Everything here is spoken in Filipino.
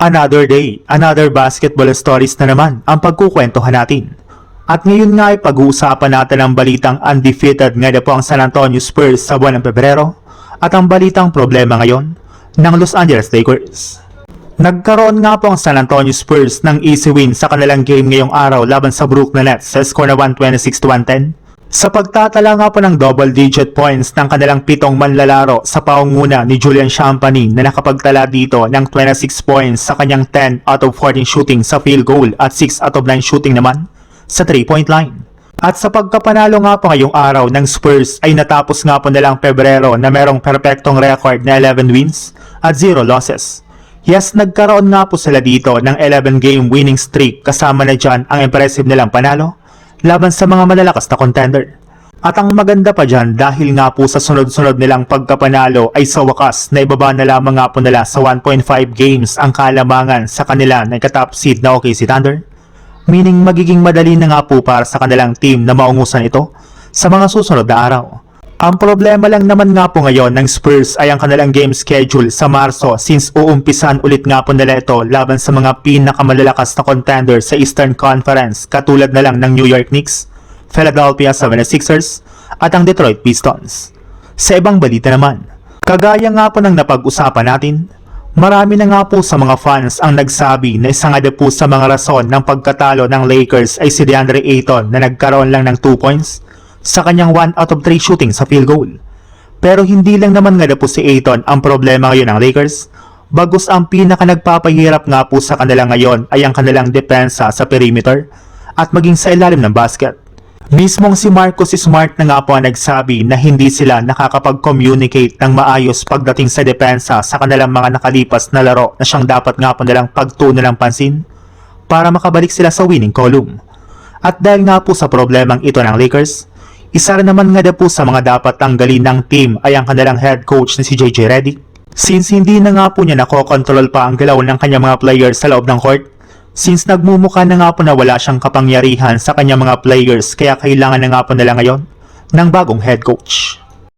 Another day, another basketball stories na naman ang pagkukwentuhan natin. At ngayon nga ay pag-uusapan natin ang balitang undefeated ngayon po ang San Antonio Spurs sa buwan ng Pebrero at ang balitang problema ngayon ng Los Angeles Lakers. Nagkaroon nga po ang San Antonio Spurs ng easy win sa kanilang game ngayong araw laban sa Brooklyn Nets sa score na 126-110. Sa pagtatala nga po ng double-digit points ng kanilang pitong manlalaro sa paunguna ni Julian Champagnie na nakapagtala dito ng 26 points sa kanyang 10 out of 14 shooting sa field goal at 6 out of 9 shooting naman sa 3-point line. At sa pagkapanalo nga po ngayong araw ng Spurs ay natapos nga po nilang Pebrero na merong perpektong record na 11 wins at 0 losses. Yes, nagkaroon nga po sila dito ng 11-game winning streak kasama na dyan ang impressive nilang panalo laban sa mga malalakas na contender. At ang maganda pa dyan dahil nga po sa sunod-sunod nilang pagkapanalo ay sa wakas na ibaba na lamang nga po nila sa 1.5 games ang kalamangan sa kanila na ikatop seed na OKC Thunder. Meaning magiging madali na nga po para sa kanilang team na maungusan ito sa mga susunod na araw. Ang problema lang naman nga po ngayon ng Spurs ay ang kanilang game schedule sa Marso since uumpisan ulit nga po nila ito laban sa mga pinakamalalakas na contender sa Eastern Conference katulad na lang ng New York Knicks, Philadelphia 76ers at ang Detroit Pistons. Sa ibang balita naman, kagaya nga po ng napag-usapan natin, marami na nga po sa mga fans ang nagsabi na isa nga po sa mga rason ng pagkatalo ng Lakers ay si DeAndre Ayton na nagkaroon lang ng 2 points sa kanyang 1 out of 3 shooting sa field goal. Pero hindi lang naman nga po si Ayton ang problema ngayon ng Lakers, bagos ang pinaka nagpapahirap nga po sa kanila ngayon ay ang kanilang depensa sa perimeter at maging sa ilalim ng basket. Mismong si Marcus Smart na nga po ang nagsabi na hindi sila nakakapag-communicate ng maayos pagdating sa depensa sa kanilang mga nakalipas na laro na siyang dapat nga po nilang pagtuunan ng pansin para makabalik sila sa winning column. At dahil nga po sa problemang ito ng Lakers, isa rin naman nga po sa mga dapat tanggalin ng team ay ang kanilang head coach na si JJ Redick. Since hindi na nga po niya nakokontrol pa ang galaw ng kanyang mga players sa loob ng court, since nagmumukha na nga po na wala siyang kapangyarihan sa kanyang mga players kaya kailangan na nga po nila ngayon ng bagong head coach.